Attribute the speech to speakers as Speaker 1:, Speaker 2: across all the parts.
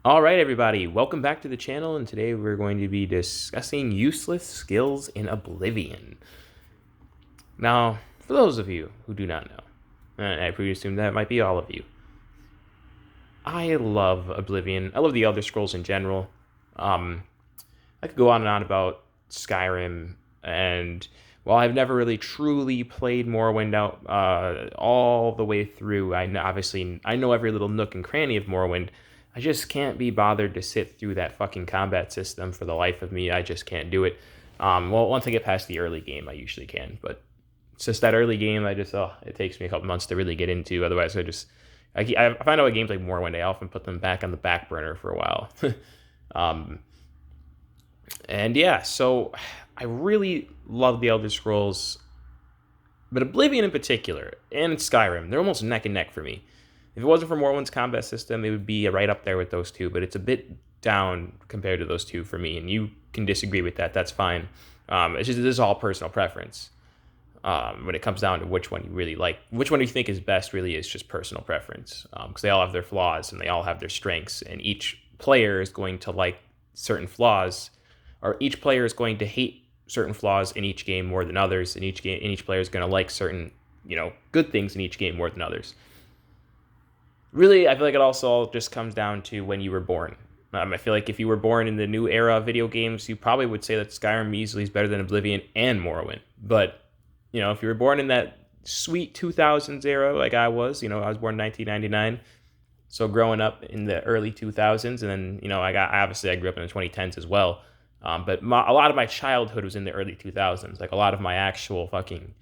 Speaker 1: All right, everybody, welcome back to the channel, and today we're going to be discussing useless skills in Oblivion. Now, for those of you who do not know, and I presume that might be all of you, I love Oblivion. I love the Elder Scrolls in general. I could go on and on about Skyrim, and while I've never really truly played Morrowind out all the way through, I know every little nook and cranny of Morrowind. I just can't be bothered to sit through that fucking combat system for the life of me. I just can't do it. Well, once I get past the early game, I usually can, but it's just that early game. It takes me a couple months to really get into. Otherwise, I find out with games like Morrowind, I often put them back on the back burner for a while. um, and yeah, so I really love the Elder Scrolls, but Oblivion in particular, and Skyrim, they're almost neck and neck for me. If it wasn't for Morrowind's combat system, it would be right up there with those two, but it's a bit down compared to those two for me, and you can disagree with that. That's fine. This is all personal preference. When it comes down to which one you really like, which one you think is best, really is just personal preference. Because they all have their flaws and they all have their strengths, and each player is going to like certain flaws, or each player is going to hate certain flaws in each game more than others. And each player is going to like certain good things in each game more than others. Really, I feel like it also all just comes down to when you were born. I feel like if you were born in the new era of video games, you probably would say that Skyrim easily is better than Oblivion and Morrowind. But if you were born in that sweet 2000s era, like I was, I was born in 1999. So growing up in the early 2000s, and then I grew up in the 2010s as well. But a lot of my childhood was in the early 2000s. Like a lot of my actual fucking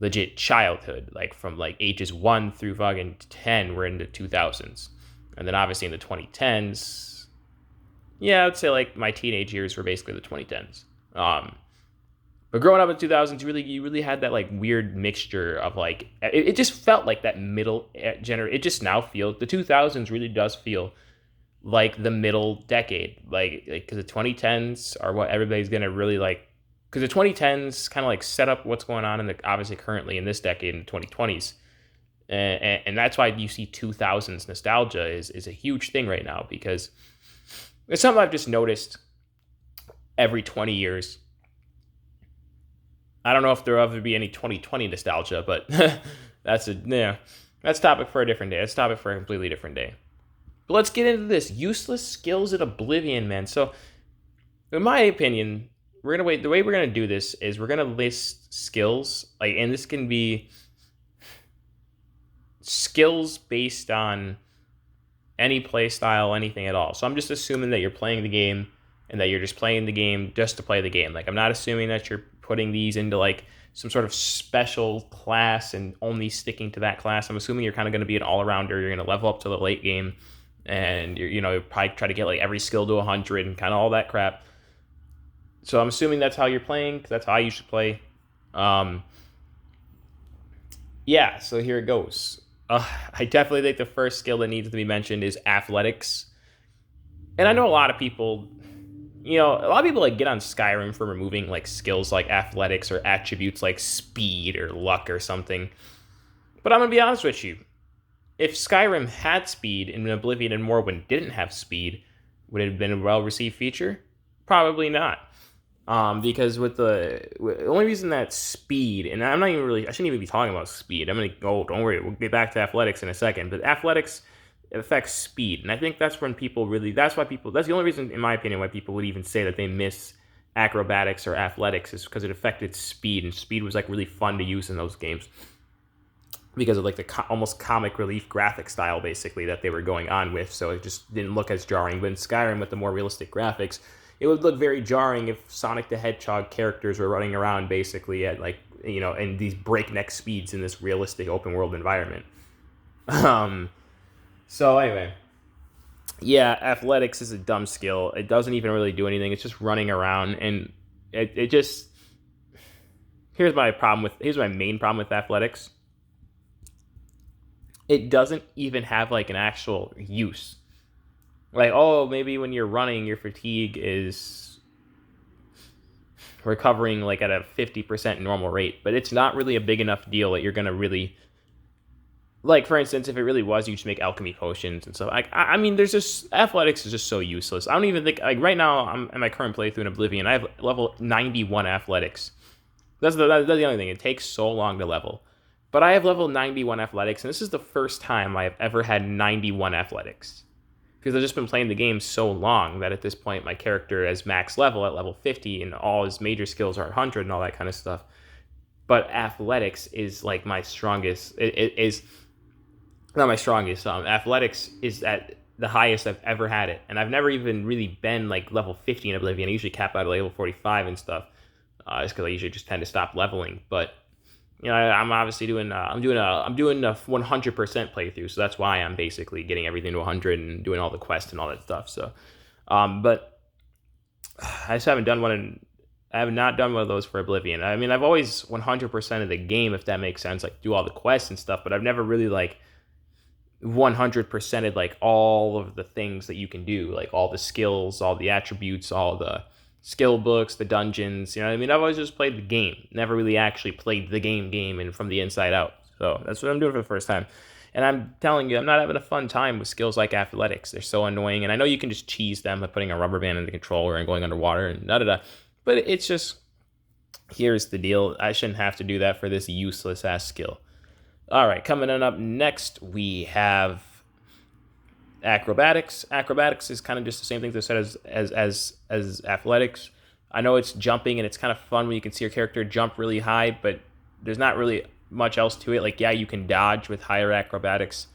Speaker 1: legit childhood, like from like ages 1 through fucking 10, were in the 2000s. And then obviously in the 2010s, yeah, I'd say like my teenage years were basically the 2010s. But growing up in the 2000s, you really had that like weird mixture of like, it just felt like that middle generation. It just now feels, the 2000s really does feel like the middle decade, like because the 2010s are what everybody's gonna really like, because the 2010s kind of like set up what's going on in the obviously currently in this decade in the 2020s, and that's why you see 2000s nostalgia is a huge thing right now, because it's something I've just noticed every 20 years. I don't know if there'll ever be any 2020 nostalgia, but that's topic for a different day. That's topic for a completely different day. But let's get into this useless skills at Oblivion, man. So, in my opinion, we're gonna wait. The way we're gonna do this is we're gonna list skills, like, and this can be skills based on any play style, anything at all. So I'm just assuming that you're playing the game and that you're just playing the game just to play the game. Like, I'm not assuming that you're putting these into like some sort of special class and only sticking to that class. I'm assuming you're kind of going to be an all-arounder. You're going to level up to the late game, and you'll probably try to get like every skill to 100 and kind of all that crap. So I'm assuming that's how you're playing, because that's how I usually play. Yeah, so here it goes. I definitely think the first skill that needs to be mentioned is athletics. And I know a lot of people, like get on Skyrim for removing like skills like athletics or attributes like speed or luck or something. But I'm gonna be honest with you. If Skyrim had speed and Oblivion and Morrowind didn't have speed, would it have been a well-received feature? Probably not. Because with the only reason that speed, and I shouldn't even be talking about speed. I'm gonna go. Don't worry, we'll get back to athletics in a second. But athletics affects speed, and I think that's when people really. That's the only reason, in my opinion, why people would even say that they miss acrobatics or athletics, is because it affected speed, and speed was like really fun to use in those games because of like the almost comic relief graphic style, basically, that they were going on with. So it just didn't look as jarring. But in Skyrim, with the more realistic graphics, it would look very jarring if Sonic the Hedgehog characters were running around basically at like, in these breakneck speeds in this realistic open world environment. So anyway, yeah, athletics is a dumb skill. It doesn't even really do anything. It's just running around, and it just, here's my main problem with athletics. It doesn't even have like an actual use. Like, oh, maybe when you're running, your fatigue is recovering like at a 50% normal rate, but it's not really a big enough deal that you're gonna really like for instance, if it really was, you just make alchemy potions and stuff. I mean, there's just athletics is just so useless. I don't even think like right now I'm in my current playthrough in Oblivion. I have level 91 athletics. That's the only thing. It takes so long to level, but I have level 91 athletics, and this is the first time I have ever had 91 athletics because I've just been playing the game so long that at this point my character is max level at level 50, and all his major skills are 100 and all that kind of stuff. But athletics is like my strongest. It is not my strongest. Athletics is at the highest I've ever had it, and I've never even really been like level 50 in Oblivion. I usually cap out at level 45 and stuff. It's because I usually just tend to stop leveling. But you know, I'm obviously doing I'm doing a 100% playthrough, so that's why I'm basically getting everything to 100 and doing all the quests and all that stuff. So, but I just haven't done one. I have not done one of those for Oblivion. I mean, I've always 100% of the game, if that makes sense, like do all the quests and stuff, but I've never really like 100%ed like all of the things that you can do, like all the skills, all the attributes, all the skill books, the dungeons. You know what I mean? I've always just played the game, never really actually played the game and from the inside out. So that's what I'm doing for the first time. And I'm telling you, I'm not having a fun time with skills like athletics. They're so annoying. And I know you can just cheese them by putting a rubber band in the controller and going underwater and da-da-da. But it's just, here's the deal. I shouldn't have to do that for this useless ass skill. All right, coming on up next, we have acrobatics. Acrobatics is kind of just the same thing as I said as athletics. I know it's jumping and it's kind of fun when you can see your character jump really high, but there's not really much else to it. Like, yeah, you can dodge with higher acrobatics,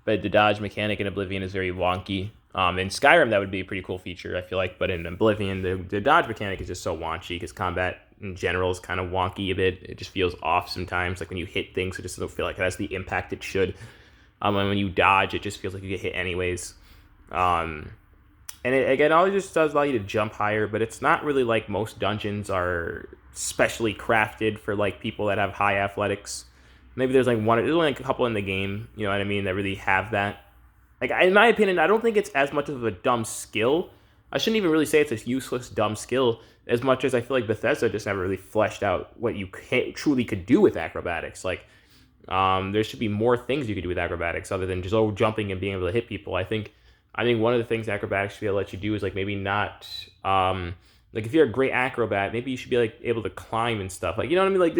Speaker 1: but the dodge mechanic in Oblivion is very wonky. In Skyrim, that would be a pretty cool feature, I feel like, but in Oblivion, the dodge mechanic is just so wonky because combat in general is kind of wonky a bit. It just feels off sometimes. Like when you hit things, it just doesn't feel like it has the impact it should. And when you dodge, it just feels like you get hit anyways. And again, all it just does allow you to jump higher, but it's not really like most dungeons are specially crafted for like people that have high athletics. Maybe there's only like a couple in the game, you know what I mean, that really have that. Like, in my opinion, I don't think it's as much of a dumb skill. I shouldn't even really say it's a useless, dumb skill, as much as I feel like Bethesda just never really fleshed out what you truly could do with acrobatics. Like, there should be more things you could do with acrobatics other than just jumping and being able to hit people. I think one of the things acrobatics should be able to let you do is like maybe not like if you're a great acrobat, maybe you should be like able to climb and stuff. Like, you know what I mean? Like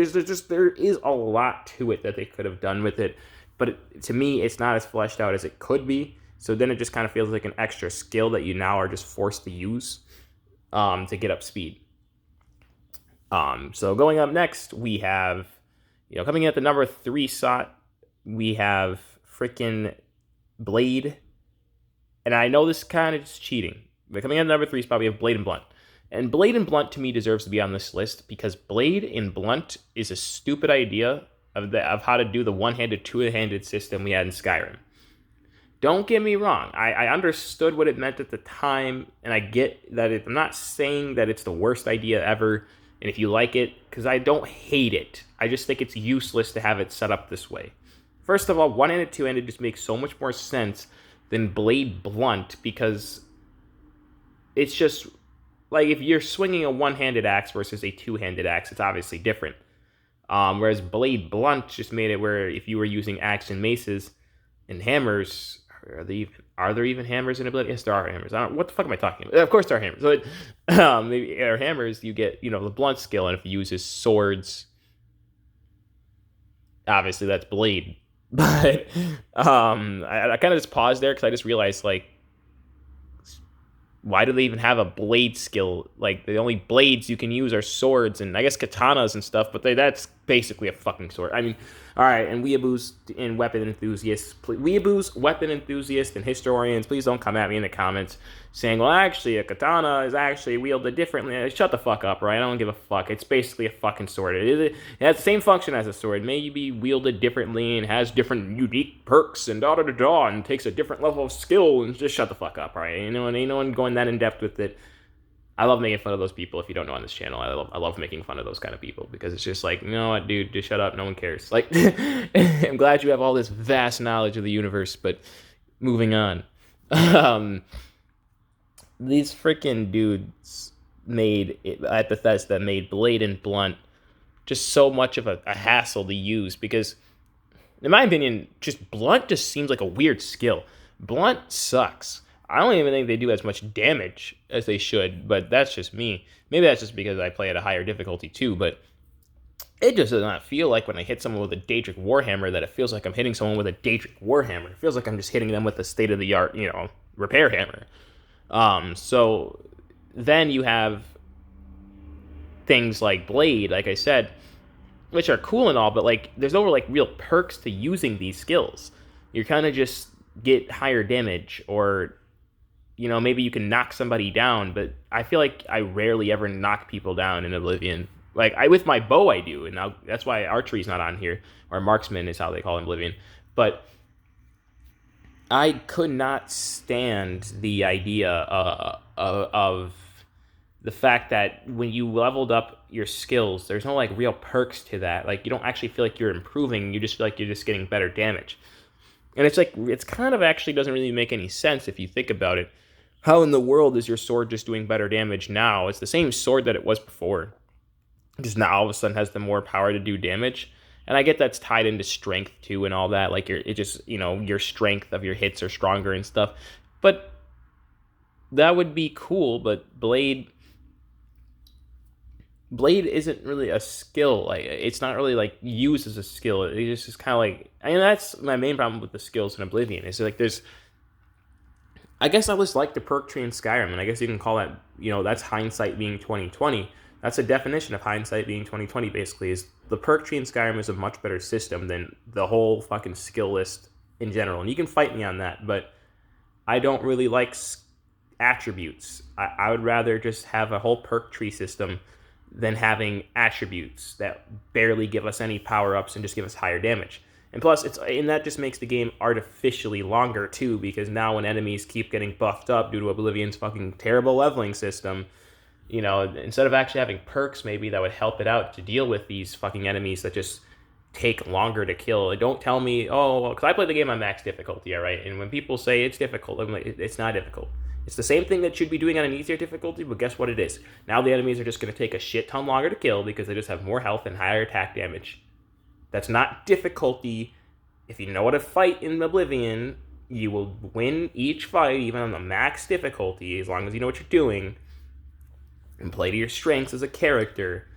Speaker 1: there is a lot to it that they could have done with it. But to me, it's not as fleshed out as it could be. So then it just kind of feels like an extra skill that you now are just forced to use to get up speed. So going up next, we have, coming in at the number 3 slot, we have freaking Blade. And I know this kind of is cheating. But coming in at number 3 spot, we have Blade and Blunt. And Blade and Blunt, to me, deserves to be on this list because Blade and Blunt is a stupid idea of how to do the one-handed, two-handed system we had in Skyrim. Don't get me wrong. I understood what it meant at the time, and I get that I'm not saying that it's the worst idea ever, and if you like it, because I don't hate it. I just think it's useless to have it set up this way. First of all, one-handed, two-handed just makes so much more sense than Blade Blunt, because it's just, like, if you're swinging a one-handed axe versus a two-handed axe, it's obviously different. Whereas Blade Blunt just made it where if you were using axe and maces and hammers, are there even hammers in Oblivion? Yes, there are hammers. What the fuck am I talking about? Of course there are hammers. So maybe hammers, you get the blunt skill, and if you use swords, obviously that's blade. But I kind of just paused there because I just realized, like, why do they even have a blade skill? Like, the only blades you can use are swords and I guess katanas and stuff, but that's basically a fucking sword. I mean, all right, and weeaboos and weapon enthusiasts, weeaboos, weapon enthusiasts, and historians, please don't come at me in the comments saying, well, actually, a katana is actually wielded differently. Shut the fuck up, right? I don't give a fuck. It's basically a fucking sword. It has the same function as a sword. It may be wielded differently and has different unique perks and da-da-da-da and takes a different level of skill, and just shut the fuck up, right? Ain't no one going that in-depth with it. I love making fun of those people. If you don't know on this channel, I love making fun of those kind of people because it's just like, you know what, dude, just shut up. No one cares. Like, I'm glad you have all this vast knowledge of the universe, but moving on. These freaking dudes at Bethesda made Blade and Blunt just so much of a hassle to use because In my opinion, just Blunt just seems like a weird skill. Blunt sucks. I don't even think they do as much damage as they should, but that's just me. Maybe that's just because I play at a higher difficulty too, but it just does not feel like when I hit someone with a Daedric Warhammer that it feels like I'm hitting someone with a Daedric Warhammer. It feels like I'm just hitting them with a state-of-the-art, repair hammer. So then you have things like Blade, like I said, which are cool and all, but like there's no like real perks to using these skills. You're kind of just get higher damage, or maybe you can knock somebody down, but I feel like I rarely ever knock people down in Oblivion. Like with my bow I do, and now that's why archery's not on here, or marksman is how they call it in Oblivion. But I could not stand the idea of the fact that when you leveled up your skills, there's no like real perks to that. Like you don't actually feel like you're improving. You just feel like you're just getting better damage. And it's kind of actually doesn't really make any sense if you think about it. How in the world is your sword just doing better damage now? It's the same sword that it was before. Just now all of a sudden has the more power to do damage. And I get that's tied into strength too and all that. Like your strength of your hits are stronger and stuff. But that would be cool, but Blade isn't really a skill. Like it's not really like used as a skill. It just is kind of like, that's my main problem with the skills in Oblivion. Is like I guess I was like the perk tree in Skyrim, and I guess you can call that, that's hindsight being 2020. That's a definition of hindsight being 2020, basically, is the perk tree in Skyrim is a much better system than the whole fucking skill list in general. And you can fight me on that, but I don't really like attributes. I would rather just have a whole perk tree system than having attributes that barely give us any power-ups and just give us higher damage. And plus, that just makes the game artificially longer, too, because now when enemies keep getting buffed up due to Oblivion's fucking terrible leveling system, instead of actually having perks maybe that would help it out to deal with these fucking enemies that just take longer to kill. Don't tell me, because I play the game on max difficulty, all right? And when people say it's difficult, I'm like, it's not difficult. It's the same thing that should be doing on an easier difficulty, but guess what it is? Now the enemies are just going to take a shit ton longer to kill because they just have more health and higher attack damage. That's not difficulty. If you know how to fight in Oblivion, you will win each fight, even on the max difficulty, as long as you know what you're doing and play to your strengths as a character.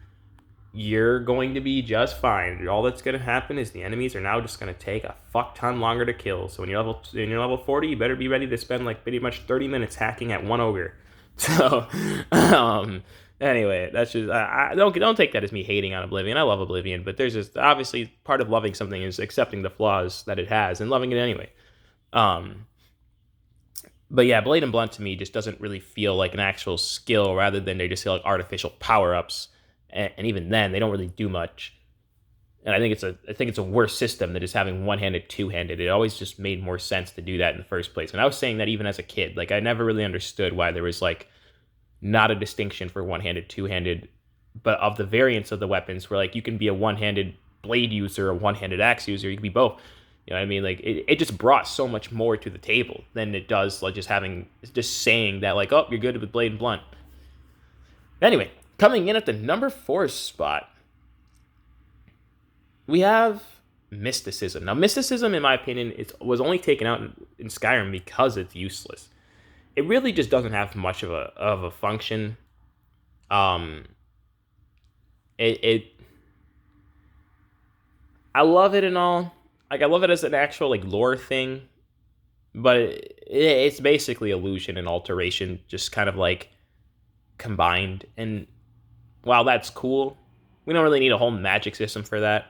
Speaker 1: You're going to be just fine. All that's going to happen is the enemies are now just going to take a fuck ton longer to kill. So when you're level 40, you better be ready to spend like pretty much 30 minutes hacking at one ogre. So, anyway, that's just don't take that as me hating on Oblivion. I love Oblivion, but there's just obviously part of loving something is accepting the flaws that it has and loving it anyway. But yeah, Blade and Blunt to me just doesn't really feel like an actual skill, rather than they just feel like artificial power-ups. And even then, they don't really do much. And I think it's a worse system than just having one-handed, two-handed. It always just made more sense to do that in the first place. And I was saying that even as a kid. Like, I never really understood why there was, like, not a distinction for one-handed, two-handed, but of the variants of the weapons, where, like, you can be a one-handed blade user, a one-handed axe user. You can be both. You know what I mean? Like, it just brought so much more to the table than it does, like, just saying that, like, oh, you're good with Blade and Blunt. Anyway, coming in at the number 4 spot, we have Mysticism. Now, Mysticism, in my opinion, was only taken out in Skyrim because it's useless. It really just doesn't have much of a function. I love it and all. Like, I love it as an actual, like, lore thing, but it's basically illusion and alteration, just kind of, like, combined. And while that's cool, we don't really need a whole magic system for that.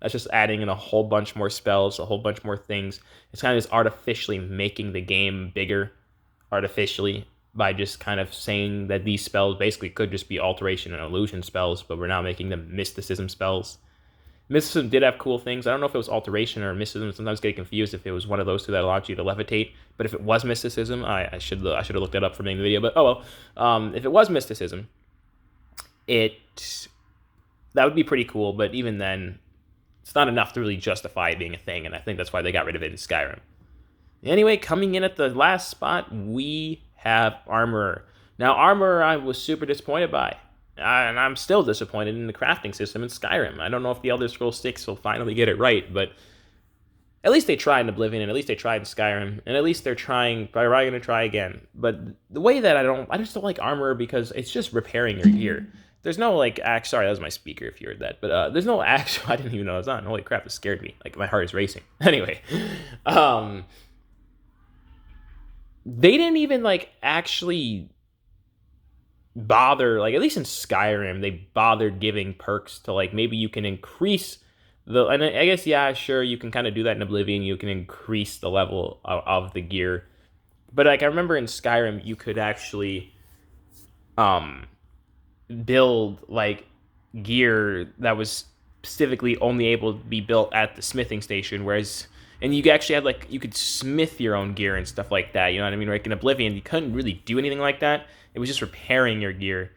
Speaker 1: That's just adding in a whole bunch more spells, a whole bunch more things. It's kind of just artificially making the game bigger, artificially, by just kind of saying that these spells basically could just be alteration and illusion spells, but we're now making them mysticism spells. Mysticism did have cool things. I don't know if it was alteration or mysticism. Sometimes get confused if it was one of those two that allowed you to levitate. But if it was mysticism, I should have looked that up for making the video. But oh well. If it was mysticism, that would be pretty cool. But even then, it's not enough to really justify it being a thing. And I think that's why they got rid of it in Skyrim. Anyway, coming in at the last spot, we have Armorer. Now, Armorer I was super disappointed by. And I'm still disappointed in the crafting system in Skyrim. I don't know if the Elder Scrolls 6 will finally get it right, but At least they tried in Oblivion, and at least they tried in Skyrim, and at least they're trying. Probably going to try again. But the way that I just don't like armor because it's just repairing your gear. There's no like act. Sorry, that was my speaker. If you heard that, but there's no actual. I didn't even know it was on. Holy crap! It scared me. Like my heart is racing. Anyway, they didn't even like actually bother. Like at least in Skyrim, they bothered giving perks to like maybe you can increase and I guess yeah, sure you can kind of do that in Oblivion. You can increase the level of the gear, but like I remember in Skyrim, you could actually build like gear that was specifically only able to be built at the smithing station, whereas and you actually had like you could smith your own gear and stuff like that, you know what I mean? Like in Oblivion you couldn't really do anything like that. It was just repairing your gear,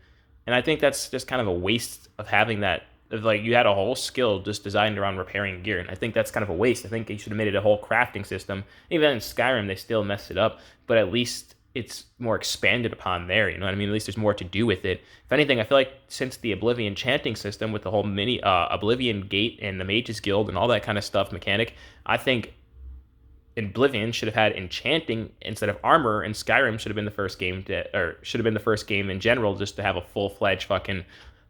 Speaker 1: and I think that's just kind of a waste of having that, of like you had a whole skill just designed around repairing gear, and I think that's kind of a waste. I think they should have made it a whole crafting system. Even in Skyrim they still messed it up, but at least it's more expanded upon there, you know what I mean? At least there's more to do with it. If anything, I feel like since the Oblivion chanting system with the whole mini Oblivion Gate and the Mages Guild and all that kind of stuff mechanic, I think Oblivion should have had enchanting instead of armor, and Skyrim should have been the first game or should have been the first game in general just to have a full-fledged fucking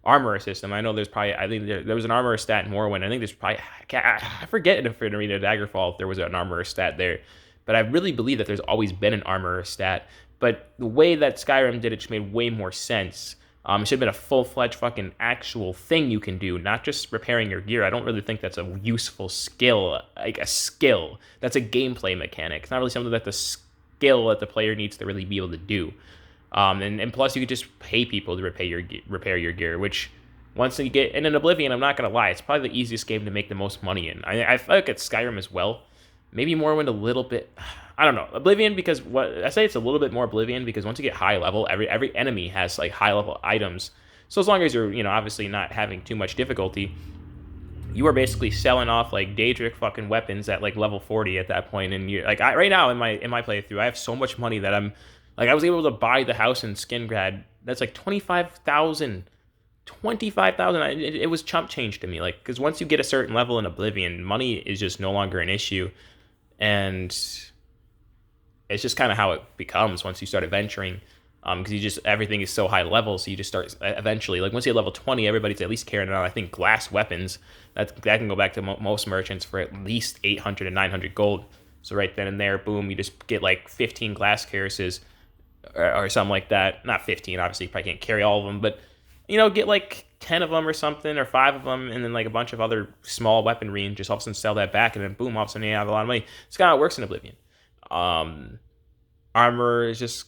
Speaker 1: armor system. I know there's probably, I think there was an armor stat in Morrowind. I think there's probably, I forget if in Arena of Daggerfall if there was an armor stat there. But I really believe that there's always been an armor stat. But the way that Skyrim did it just made way more sense. It should have been a full-fledged fucking actual thing you can do, not just repairing your gear. I don't really think that's a useful skill, like a skill. That's a gameplay mechanic. It's not really something that the skill that the player needs to really be able to do. And plus you could just pay people to repair your gear, which once you get in an Oblivion, I'm not going to lie, it's probably the easiest game to make the most money in. I feel like it's Skyrim as well. Maybe Morrowind a little bit. I don't know. Oblivion, because what I say it's a little bit more Oblivion because once you get high level, every enemy has like high level items. So as long as you're, obviously not having too much difficulty, you are basically selling off like Daedric fucking weapons at like level 40 at that point. And you like right now in my playthrough, I have so much money that I'm like I was able to buy the house in Skingrad. That's like 25,000. 25,000. It was chump change to me, like because once you get a certain level in Oblivion, money is just no longer an issue. And it's just kind of how it becomes once you start adventuring, because you just everything is so high level, so you just start eventually. Like once you hit level 20, everybody's at least carrying around, I think, glass weapons. That can go back to most merchants for at least 800 and 900 gold. So right then and there, boom, you just get like 15 glass caresses or something like that. Not 15, obviously, you probably can't carry all of them, but get like 10 of them or something, or 5 of them, and then like a bunch of other small weaponry, and just all of a sudden sell that back, and then boom, all of a sudden you have a lot of money. It's kind of how it works in Oblivion. Armor is just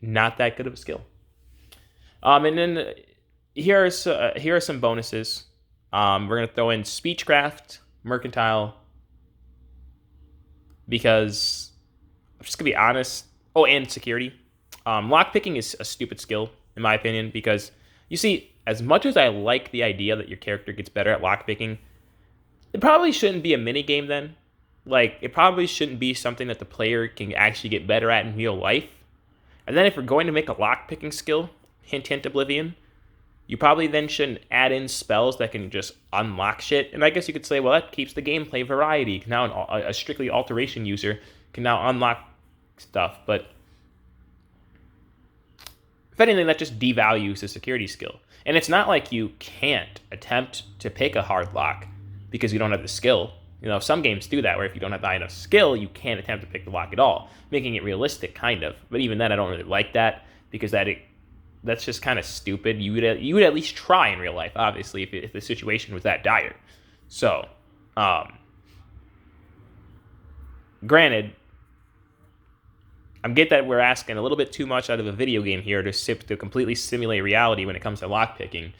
Speaker 1: not that good of a skill. And then here are some bonuses. We're gonna throw in speechcraft, mercantile, because I'm just gonna be honest. Oh, and security. Lockpicking is a stupid skill, in my opinion, because, you see, as much as I like the idea that your character gets better at lockpicking, it probably shouldn't be a minigame then. Like, it probably shouldn't be something that the player can actually get better at in real life. And then if you're going to make a lockpicking skill, hint, hint, Oblivion, you probably then shouldn't add in spells that can just unlock shit. And I guess you could say, well, that keeps the gameplay variety. Now a strictly alteration user can now unlock stuff, but if anything, that just devalues the security skill. And it's not like you can't attempt to pick a hard lock because you don't have the skill. Some games do that, where if you don't have enough skill, you can't attempt to pick the lock at all, making it realistic, kind of. But even then, I don't really like that, because that's just kind of stupid. You would at least try in real life, obviously, if the situation was that dire. So, granted, I get that we're asking a little bit too much out of a video game here to completely simulate reality when it comes to lockpicking,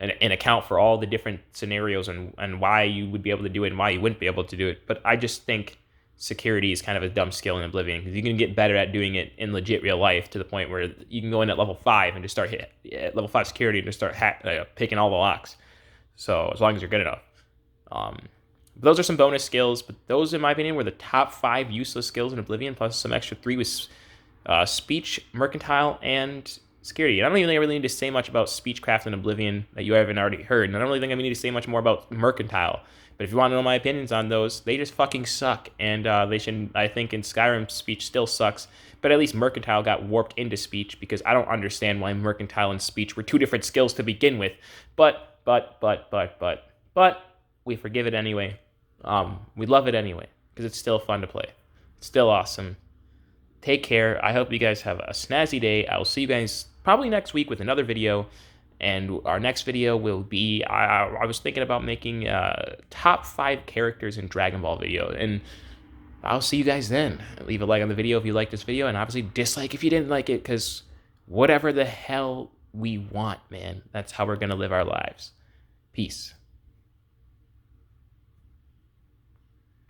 Speaker 1: and account for all the different scenarios and why you would be able to do it and why you wouldn't be able to do it. But I just think security is kind of a dumb skill in Oblivion, because you can get better at doing it in legit real life to the point where you can go in at level 5 and just start at level 5 security and just start picking all the locks. So as long as you're good enough. Those are some bonus skills, but those, in my opinion, were the top 5 useless skills in Oblivion, plus some extra 3 with speech, mercantile, and security. And I don't even think I really need to say much about Speechcraft and Oblivion that you haven't already heard. And I don't really think I need to say much more about Mercantile. But if you want to know my opinions on those, they just fucking suck. And they should, I think in Skyrim, Speech still sucks. But at least Mercantile got warped into Speech, because I don't understand why Mercantile and Speech were two different skills to begin with. But we forgive it anyway. We love it anyway, because it's still fun to play. It's still awesome. Take care. I hope you guys have a snazzy day. I will see you guys probably next week with another video. And our next video will be, I was thinking about making top 5 characters in Dragon Ball video. And I'll see you guys then. Leave a like on the video if you like this video. And obviously dislike if you didn't like it, because whatever the hell we want, man. That's how we're going to live our lives. Peace.